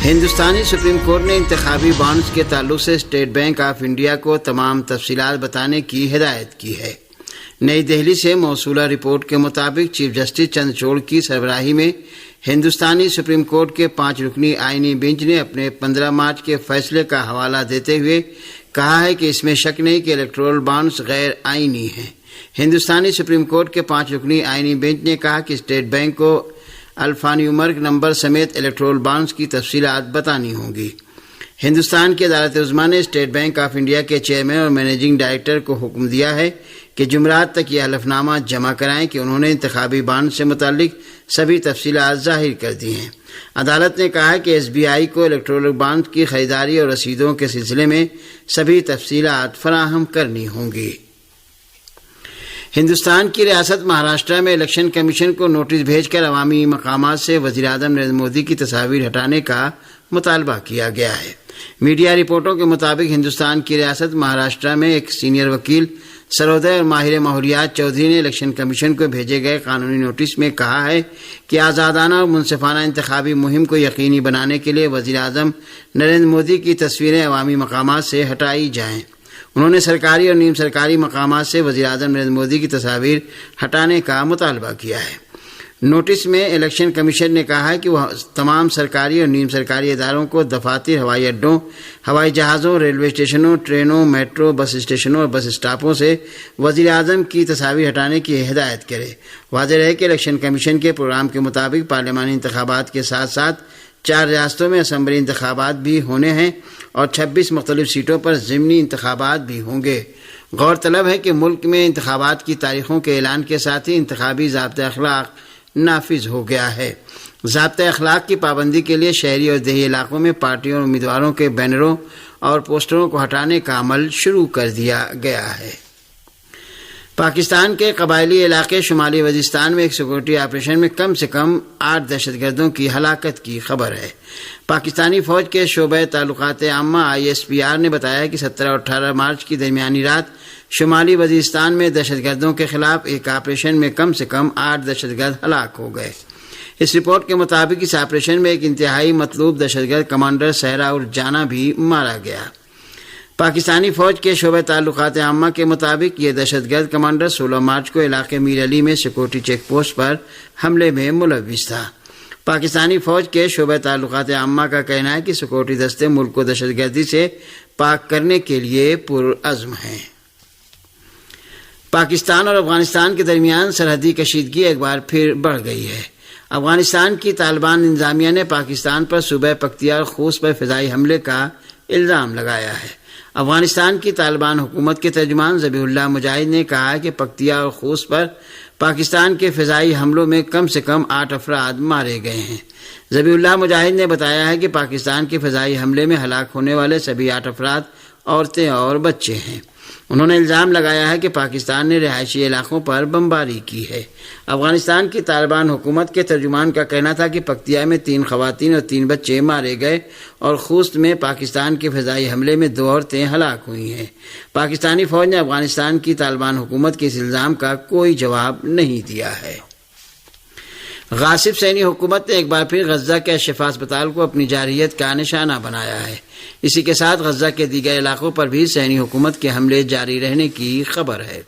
ہندوستانی supreme court نے انتخابی بانڈز کے تعلق سے اسٹیٹ بینک آف انڈیا کو تمام تفصیلات بتانے کی ہدایت کی ہے۔ نئی دہلی سے موصولہ رپورٹ کے مطابق چیف جسٹس چندرچوڑ کی سربراہی میں ہندوستانی سپریم کورٹ کے 5 رکنی آئینی بینچ نے اپنے 15 مارچ کے فیصلے کا حوالہ دیتے ہوئے کہا ہے کہ اس میں شک نہیں کہ الیکٹورل بانڈز غیر آئینی ہیں۔ ہندوستانی سپریم کورٹ کے 5 رکنی آئینی بینچ نے کہا کہ اسٹیٹ بینک کو الفانیومرک نمبر سمیت الیکٹورل بانڈز کی تفصیلات بتانی ہوں گی۔ ہندوستان کی عدالت عظمیٰ نے اسٹیٹ بینک آف انڈیا کے چیئرمین اور مینیجنگ ڈائریکٹر کو حکم دیا ہے کہ جمعرات تک یہ حلف نامہ جمع کرائیں کہ انہوں نے انتخابی بانڈ سے متعلق سبھی تفصیلات ظاہر کر دی ہیں۔ عدالت نے کہا ہے کہ ایس بی آئی کو الیکٹورل بانڈ کی خریداری اور رسیدوں کے سلسلے میں سبھی تفصیلات فراہم کرنی ہوں گی۔ ہندوستان کی ریاست مہاراشٹر میں الیکشن کمیشن کو نوٹس بھیج کر عوامی مقامات سے وزیراعظم نریندر مودی کی تصاویر ہٹانے کا مطالبہ کیا گیا ہے۔ میڈیا رپورٹوں کے مطابق ہندوستان کی ریاست مہاراشٹر میں ایک سینئر وکیل سرودے اور ماہر ماحولیات چودھری نے الیکشن کمیشن کو بھیجے گئے قانونی نوٹس میں کہا ہے کہ آزادانہ اور منصفانہ انتخابی مہم کو یقینی بنانے کے لیے وزیراعظم نریندر مودی کی تصویریں عوامی مقامات سے ہٹائی جائیں۔ انہوں نے سرکاری اور نیم سرکاری مقامات سے وزیراعظم نریندر مودی کی تصاویر ہٹانے کا مطالبہ کیا ہے۔ نوٹس میں الیکشن کمیشن نے کہا ہے کہ وہ تمام سرکاری اور نیم سرکاری اداروں کو دفاتر، ہوائی اڈوں، ہوائی جہازوں، ریلوے اسٹیشنوں، ٹرینوں، میٹرو، بس اسٹیشنوں اور بس اسٹاپوں سے وزیراعظم کی تصاویر ہٹانے کی ہدایت کرے۔ واضح رہے کہ الیکشن کمیشن کے پروگرام کے مطابق پارلیمانی انتخابات کے ساتھ ساتھ 4 ریاستوں میں اسمبلی انتخابات بھی ہونے ہیں اور 26 مختلف سیٹوں پر ضمنی انتخابات بھی ہوں گے۔ غور طلب ہے کہ ملک میں انتخابات کی تاریخوں کے اعلان کے ساتھ ہی انتخابی ضابطۂ اخلاق نافذ ہو گیا ہے۔ ضابطۂ اخلاق کی پابندی کے لیے شہری اور دیہی علاقوں میں پارٹیوں اور امیدواروں کے بینروں اور پوسٹروں کو ہٹانے کا عمل شروع کر دیا گیا ہے۔ پاکستان کے قبائلی علاقے شمالی وزیرستان میں ایک سیکورٹی آپریشن میں کم سے کم 8 دہشت گردوں کی ہلاکت کی خبر ہے۔ پاکستانی فوج کے شعبہ تعلقات عامہ ISPR نے بتایا کہ 17 اور 18 مارچ کی درمیانی رات شمالی وزیرستان میں دہشت گردوں کے خلاف ایک آپریشن میں کم سے کم 8 دہشت گرد ہلاک ہو گئے۔ اس رپورٹ کے مطابق اس آپریشن میں ایک انتہائی مطلوب دہشت گرد کمانڈر سہرا الجانا بھی مارا گیا۔ پاکستانی فوج کے شعبہ تعلقات عامہ کے مطابق یہ دہشت گرد کمانڈر 16 مارچ کو علاقے میر علی میں سیکورٹی چیک پوسٹ پر حملے میں ملوث تھا۔ پاکستانی فوج کے شعبہ تعلقات عامہ کا کہنا ہے کہ سیکورٹی دستے ملک کو دہشت گردی سے پاک کرنے کے لیے پرعزم ہیں۔ پاکستان اور افغانستان کے درمیان سرحدی کشیدگی ایک بار پھر بڑھ گئی ہے۔ افغانستان کی طالبان انتظامیہ نے پاکستان پر صوبہ پختیار خوست پر فضائی حملے کا الزام لگایا ہے۔ افغانستان کی طالبان حکومت کے ترجمان ذبیح اللہ مجاہد نے کہا ہے کہ پختیار اور خوست پر پاکستان کے فضائی حملوں میں کم سے کم 8 افراد مارے گئے ہیں۔ ذبیح اللہ مجاہد نے بتایا ہے کہ پاکستان کے فضائی حملے میں ہلاک ہونے والے سبھی 8 افراد عورتیں اور بچے ہیں۔ انہوں نے الزام لگایا ہے کہ پاکستان نے رہائشی علاقوں پر بمباری کی ہے۔ افغانستان کی طالبان حکومت کے ترجمان کا کہنا تھا کہ پکتیا میں 3 خواتین اور 3 بچے مارے گئے اور خوست میں پاکستان کے فضائی حملے میں 2 عورتیں ہلاک ہوئی ہیں۔ پاکستانی فوج نے افغانستان کی طالبان حکومت کے اس الزام کا کوئی جواب نہیں دیا ہے۔ غاصب صہیونی حکومت نے ایک بار پھر غزہ کے اشفا اسپتال کو اپنی جارحیت کا نشانہ بنایا ہے۔ اسی کے ساتھ غزہ کے دیگر علاقوں پر بھی صہیونی حکومت کے حملے جاری رہنے کی خبر ہے۔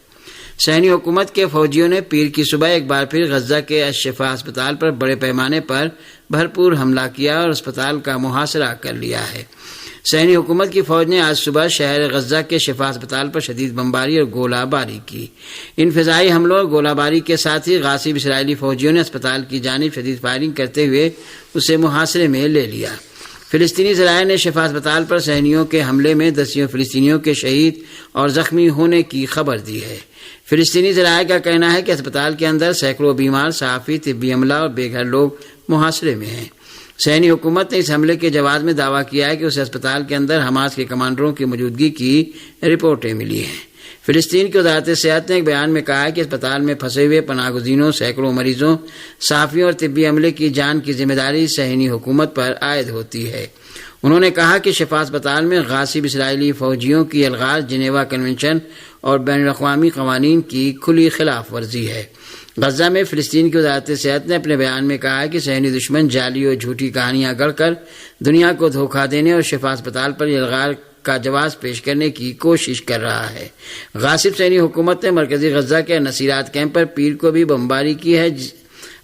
صہیونی حکومت کے فوجیوں نے پیر کی صبح ایک بار پھر غزہ کے اشفا اسپتال پر بڑے پیمانے پر بھرپور حملہ کیا اور اسپتال کا محاصرہ کر لیا ہے۔ صہیونی حکومت کی فوج نے آج صبح شہر غزہ کے شفا اسپتال پر شدید بمباری اور گولہ باری کی۔ ان فضائی حملوں اور گولہ باری کے ساتھ ہی غاصب اسرائیلی فوجیوں نے اسپتال کی جانب شدید فائرنگ کرتے ہوئے اسے محاصرے میں لے لیا۔ فلسطینی ذرائع نے شفا اسپتال پر صہیونیوں کے حملے میں 10 فلسطینیوں کے شہید اور زخمی ہونے کی خبر دی ہے۔ فلسطینی ذرائع کا کہنا ہے کہ اسپتال کے اندر سینکڑوں بیمار، صحافی، طبی عملہ اور بے گھر لوگ محاصرے میں ہیں۔ صہیونی حکومت نے اس حملے کے جواز میں دعویٰ کیا ہے کہ اسے اسپتال کے اندر حماس کے کمانڈروں کی موجودگی کی رپورٹیں ملی ہیں۔ فلسطین کی وزارت صحت نے ایک بیان میں کہا ہے کہ اسپتال میں پھنسے ہوئے پناہ گزینوں، سینکڑوں مریضوں، صحافیوں اور طبی عملے کی جان کی ذمہ داری صہیونی حکومت پر عائد ہوتی ہے۔ انہوں نے کہا کہ شفا اسپتال میں غاصب اسرائیلی فوجیوں کی الغاز جنیوا کنونشن اور بین الاقوامی قوانین کی کھلی خلاف ورزی ہے۔ غزہ میں فلسطین کی وزارت صحت نے اپنے بیان میں کہا ہے کہ صہیونی دشمن جعلی اور جھوٹی کہانیاں گڑھ کر دنیا کو دھوکہ دینے اور شفا اسپتال پر الغاز کا جواز پیش کرنے کی کوشش کر رہا ہے۔ غاصب صہیونی حکومت نے مرکزی غزہ کے النصیرات کیمپ پر پیر کو بھی بمباری کی ہے۔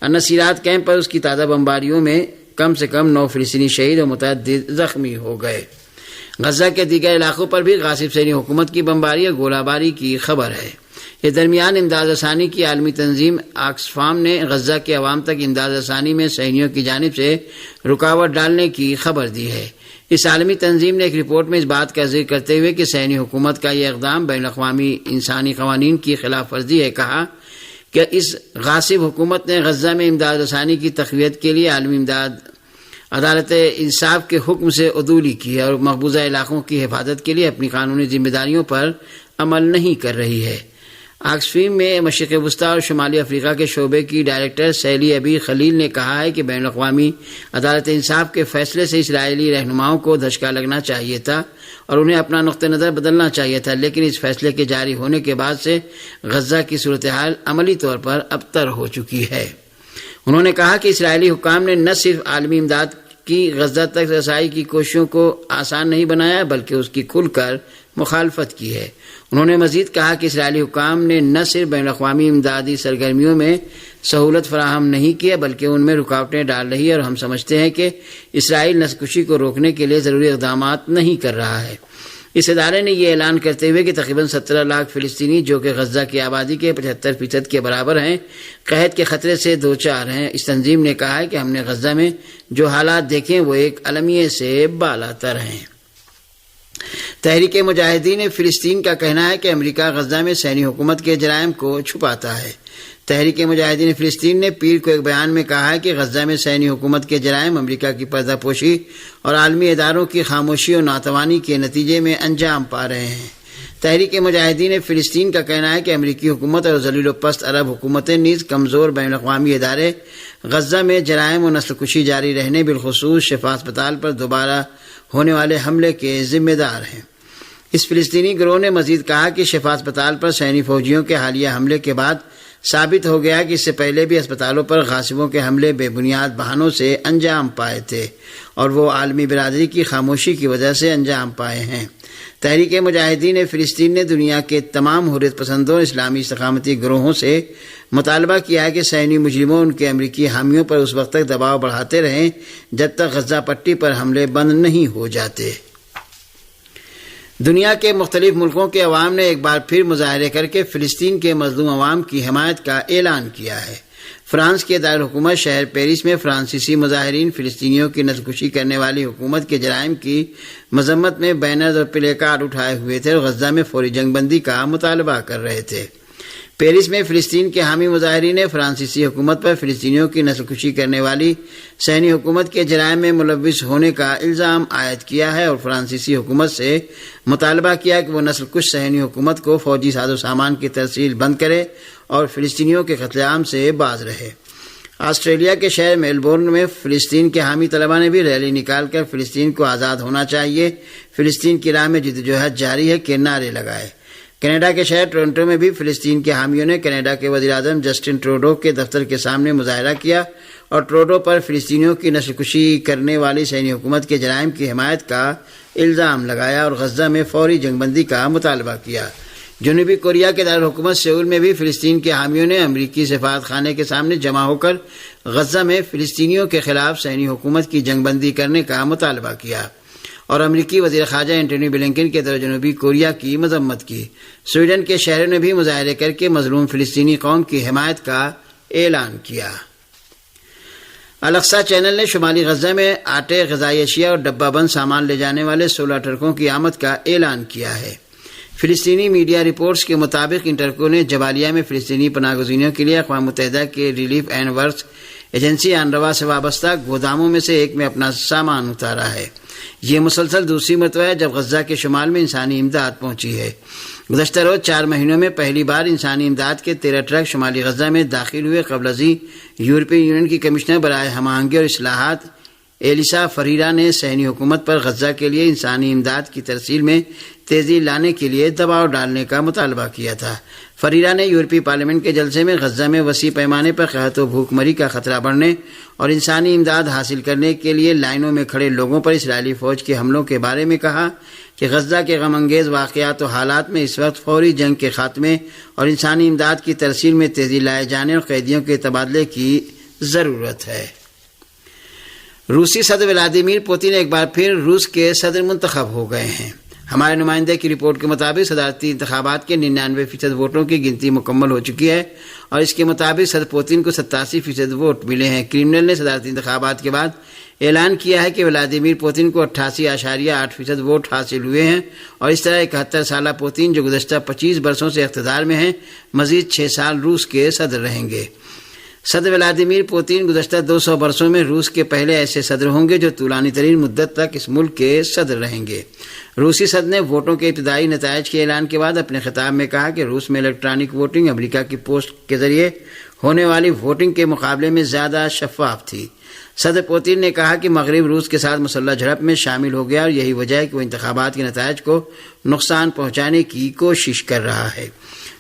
النصیرات کیمپ پر اس کی تازہ بمباریوں میں کم سے کم 9 فلسطینی شہید اور متعدد زخمی ہو گئے۔ غزہ کے دیگر علاقوں پر بھی غاصب صہیونی حکومت کی بمباری اور گولہ باری کی خبر ہے۔ اس درمیان امداد رسانی کی عالمی تنظیم آکسفام نے غزہ کے عوام تک امداد رسانی میں صہیونیوں کی جانب سے رکاوٹ ڈالنے کی خبر دی ہے۔ اس عالمی تنظیم نے ایک رپورٹ میں اس بات کا ذکر کرتے ہوئے کہ صہیونی حکومت کا یہ اقدام بین الاقوامی انسانی قوانین کی خلاف ورزی ہے، کہا کہ اس غاصب حکومت نے غزہ میں امداد رسانی کی تقویت کے لیے عالمی امداد عدالت انصاف کے حکم سے عدولی کی ہے اور مقبوضہ علاقوں کی حفاظت کے لیے اپنی قانونی ذمہ داریوں پر عمل نہیں کر رہی ہے۔ آکسفیم میں مشرق وسطی اور شمالی افریقہ کے شعبے کی ڈائریکٹر سیلی ابی خلیل نے کہا ہے کہ بین الاقوامی عدالت انصاف کے فیصلے سے اسرائیلی رہنماؤں کو دھچکا لگنا چاہیے تھا اور انہیں اپنا نقطہ نظر بدلنا چاہیے تھا، لیکن اس فیصلے کے جاری ہونے کے بعد سے غزہ کی صورتحال عملی طور پر ابتر ہو چکی ہے۔ انہوں نے کہا کہ اسرائیلی حکام نے نہ صرف عالمی امداد کی غزہ تک رسائی کی کوششوں کو آسان نہیں بنایا بلکہ اس کی کھل کر مخالفت کی ہے۔ انہوں نے مزید کہا کہ اسرائیلی حکام نے نہ صرف بین الاقوامی امدادی سرگرمیوں میں سہولت فراہم نہیں کی بلکہ ان میں رکاوٹیں ڈال رہی ہے اور ہم سمجھتے ہیں کہ اسرائیل نسل کشی کو روکنے کے لیے ضروری اقدامات نہیں کر رہا ہے۔ اس ادارے نے یہ اعلان کرتے ہوئے کہ تقریباً 17 لاکھ فلسطینی جو کہ غزہ کی آبادی کے 75% کے برابر ہیں قحط کے خطرے سے دوچار ہیں۔ اس تنظیم نے کہا ہے کہ ہم نے غزہ میں جو حالات دیکھے وہ ایک المیہ سے بالاتر ہیں۔ تحریک مجاہدین فلسطین کا کہنا ہے کہ امریکہ غزہ میں صہیونی حکومت کے جرائم کو چھپاتا ہے۔ تحریک مجاہدین فلسطین نے پیر کو ایک بیان میں کہا ہے کہ غزہ میں صہیونی حکومت کے جرائم امریکہ کی پردہ پوشی اور عالمی اداروں کی خاموشی اور ناتوانی کے نتیجے میں انجام پا رہے ہیں۔ تحریک مجاہدین فلسطین کا کہنا ہے کہ امریکی حکومت اور ذلیل و پست عرب حکومتیں نیز کمزور بین الاقوامی ادارے غزہ میں جرائم و نسل کشی جاری رہنے بالخصوص شفا اسپتال پر دوبارہ ہونے والے حملے کے ذمہ دار ہیں۔ اس فلسطینی گروہ نے مزید کہا کہ شفا اسپتال پر صہیونی فوجیوں کے حالیہ حملے کے بعد ثابت ہو گیا کہ اس سے پہلے بھی اسپتالوں پر غاصبوں کے حملے بے بنیاد بہانوں سے انجام پائے تھے اور وہ عالمی برادری کی خاموشی کی وجہ سے انجام پائے ہیں۔ تحریک مجاہدین فلسطین نے دنیا کے تمام حریت پسندوں اور اسلامی استقامتی گروہوں سے مطالبہ کیا ہے کہ صہیونی مجرموں ان کے امریکی حامیوں پر اس وقت تک دباؤ بڑھاتے رہیں جب تک غزہ پٹی پر حملے بند نہیں ہو جاتے۔ دنیا کے مختلف ملکوں کے عوام نے ایک بار پھر مظاہرے کر کے فلسطین کے مظلوم عوام کی حمایت کا اعلان کیا ہے۔ فرانس کے دارالحکومت شہر پیرس میں فرانسیسی مظاہرین فلسطینیوں کی نسل کشی کرنے والی حکومت کے جرائم کی مذمت میں بینرز اور پلے کارڈ اٹھائے ہوئے تھے اور غزہ میں فوری جنگ بندی کا مطالبہ کر رہے تھے۔ پیرس میں فلسطین کے حامی مظاہرین نے فرانسیسی حکومت پر فلسطینیوں کی نسل کشی کرنے والی صہیونی حکومت کے جرائم میں ملوث ہونے کا الزام عائد کیا ہے اور فرانسیسی حکومت سے مطالبہ کیا کہ وہ نسل کش صہیونی حکومت کو فوجی ساز و سامان کی ترسیل بند کرے اور فلسطینیوں کے قتل عام سے باز رہے۔ آسٹریلیا کے شہر میلبورن میں فلسطین کے حامی طلباء نے بھی ریلی نکال کر فلسطین کو آزاد ہونا چاہیے، فلسطین کی راہ میں جدوجہد جاری ہے کے نعرے لگائے۔ کینیڈا کے شہر ٹورنٹو میں بھی فلسطین کے حامیوں نے کینیڈا کے وزیر اعظم جسٹن ٹروڈو کے دفتر کے سامنے مظاہرہ کیا اور ٹروڈو پر فلسطینیوں کی نسل کشی کرنے والی صہیونی حکومت کے جرائم کی حمایت کا الزام لگایا اور غزہ میں فوری جنگ بندی کا مطالبہ کیا۔ جنوبی کوریا کے دارالحکومت سیول میں بھی فلسطین کے حامیوں نے امریکی سفارت خانے کے سامنے جمع ہو کر غزہ میں فلسطینیوں کے خلاف صہیونی حکومت کی جنگ بندی کرنے کا مطالبہ کیا اور امریکی وزیر خارجہ اینٹونی بلنکن کے دور جنوبی کوریا کی مذمت کی۔ سویڈن کے شہروں نے بھی مظاہرے کر کے مظلوم فلسطینی قوم کی حمایت کا اعلان کیا۔ الاقصی چینل نے شمالی غزہ میں آٹے، غذائی اشیاء اور ڈبہ بند سامان لے جانے والے 16 ٹرکوں کی آمد کا اعلان کیا ہے۔ فلسطینی میڈیا رپورٹس کے مطابق ان ٹرکوں نے جبالیہ میں فلسطینی پناہ گزینوں کے لیے اقوام متحدہ کے ریلیف اینڈ ورکس ایجنسی انروا سے وابستہ گوداموں میں سے ایک میں اپنا سامان اتارا ہے۔ یہ مسلسل دوسری مرتبہ ہے جب غزہ کے شمال میں انسانی امداد پہنچی ہے۔ گزشتہ روز 4 مہینوں میں پہلی بار انسانی امداد کے 13 ٹرک شمالی غزہ میں داخل ہوئے۔ قبل ازیں یورپی یونین کی کمشنر برائے ہم آہنگی اور اصلاحات ایلیسا فریرا نے صہیونی حکومت پر غزہ کے لیے انسانی امداد کی ترسیل میں تیزی لانے کے لیے دباؤ ڈالنے کا مطالبہ کیا تھا۔ فریرا نے یورپی پارلیمنٹ کے جلسے میں غزہ میں وسیع پیمانے پر قحط و بھوک مری کا خطرہ بڑھنے اور انسانی امداد حاصل کرنے کے لیے لائنوں میں کھڑے لوگوں پر اسرائیلی فوج کے حملوں کے بارے میں کہا کہ غزہ کے غم انگیز واقعات و حالات میں اس وقت فوری جنگ کے خاتمے اور انسانی امداد کی ترسیل میں تیزی لائے جانے اور قیدیوں کے تبادلے کی ضرورت ہے۔ روسی صدر ولادیمیر پوتن ایک بار پھر روس کے صدر منتخب ہو گئے ہیں۔ ہمارے نمائندے کی رپورٹ کے مطابق صدارتی انتخابات کے 99% ووٹوں کی گنتی مکمل ہو چکی ہے اور اس کے مطابق صدر پوتن کو 87% ووٹ ملے ہیں۔ کرملن نے صدارتی انتخابات کے بعد اعلان کیا ہے کہ ولادیمیر پوتن کو 88.8% ووٹ حاصل ہوئے ہیں اور اس طرح 71 سالہ پوتن جو گزشتہ 25 برسوں سے اقتدار میں ہیں مزید 6 سال روس کے صدر رہیں گے۔ صدر ولادیمیر پوتن گزشتہ 200 برسوں میں روس کے پہلے ایسے صدر ہوں گے جو طولانی ترین مدت تک اس ملک کے صدر رہیں گے۔ روسی صدر نے ووٹوں کے ابتدائی نتائج کے اعلان کے بعد اپنے خطاب میں کہا کہ روس میں الیکٹرانک ووٹنگ امریکہ کی پوسٹ کے ذریعے ہونے والی ووٹنگ کے مقابلے میں زیادہ شفاف تھی۔ صدر پوتن نے کہا کہ مغرب روس کے ساتھ مسلح جھڑپ میں شامل ہو گیا اور یہی وجہ ہے کہ وہ انتخابات کے نتائج کو نقصان پہنچانے کی کوشش کر رہا ہے۔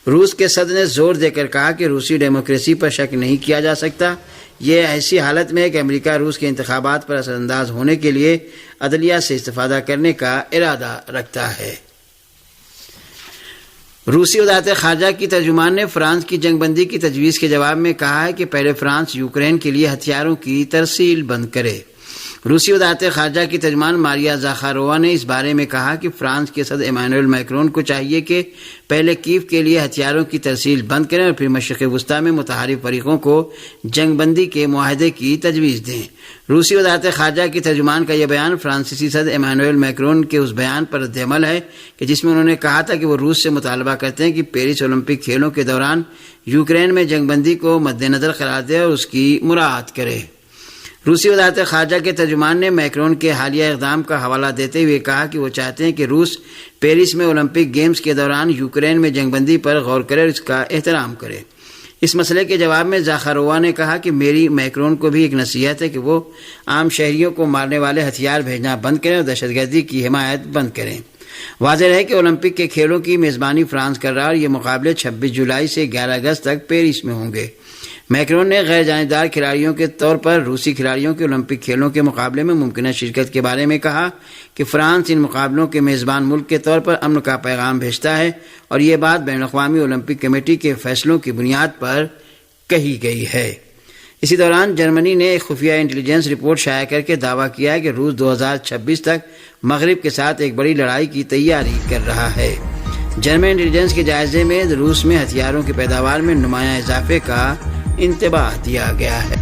روس کے صدر نے زور دے کر کہا کہ روسی ڈیموکریسی پر شک نہیں کیا جا سکتا، یہ ایسی حالت میں ہے کہ امریکہ روس کے انتخابات پر اثر انداز ہونے کے لیے عدلیہ سے استفادہ کرنے کا ارادہ رکھتا ہے۔ روسی وزارت خارجہ کی ترجمان نے فرانس کی جنگ بندی کی تجویز کے جواب میں کہا ہے کہ پہلے فرانس یوکرین کے لیے ہتھیاروں کی ترسیل بند کرے۔ روسی وزارت خارجہ کی ترجمان ماریا زاخارووا نے اس بارے میں کہا کہ فرانس کے صدر ایمانوئل میکرون کو چاہیے کہ پہلے کیو کے لیے ہتھیاروں کی ترسیل بند کریں اور پھر مشرق وسطیٰ میں متحارب فریقوں کو جنگ بندی کے معاہدے کی تجویز دیں۔ روسی وزارت خارجہ کی ترجمان کا یہ بیان فرانسیسی صدر ایمانوئل میکرون کے اس بیان پر رد عمل ہے کہ جس میں انہوں نے کہا تھا کہ وہ روس سے مطالبہ کرتے ہیں کہ پیرس اولمپک کھیلوں کے دوران یوکرین میں جنگ بندی کو مد نظر قرار دے اور اس کی مراعات کرے۔ روسی وزارت خارجہ کے ترجمان نے میکرون کے حالیہ اقدام کا حوالہ دیتے ہوئے کہا کہ وہ چاہتے ہیں کہ روس پیرس میں اولمپک گیمز کے دوران یوکرین میں جنگ بندی پر غور کرے اور اس کا احترام کرے۔ اس مسئلے کے جواب میں زاخارووا نے کہا کہ میری میکرون کو بھی ایک نصیحت ہے کہ وہ عام شہریوں کو مارنے والے ہتھیار بھیجنا بند کریں اور دہشت گردی کی حمایت بند کریں۔ واضح ہے کہ اولمپک کے کھیلوں کی میزبانی فرانس کر رہا ہے اور یہ مقابلے 26 جولائی سے 11 اگست تک پیرس میں ہوں گے۔ میکرون نے غیر جانبدار کھلاڑیوں کے طور پر روسی کھلاڑیوں کے اولمپک کھیلوں کے مقابلے میں ممکنہ شرکت کے بارے میں کہا کہ فرانس ان مقابلوں کے میزبان ملک کے طور پر امن کا پیغام بھیجتا ہے اور یہ بات بین الاقوامی اولمپک کمیٹی کے فیصلوں کی بنیاد پر کہی گئی ہے۔ اسی دوران جرمنی نے ایک خفیہ انٹیلیجنس رپورٹ شائع کر کے دعویٰ کیا ہے کہ روس 2026 تک مغرب کے ساتھ ایک بڑی لڑائی کی تیاری کر رہا ہے۔ جرمن انٹیلیجنس کے جائزے میں روس میں ہتھیاروں کی پیداوار میں نمایاں اضافے کا انتباہ دیا گیا ہے۔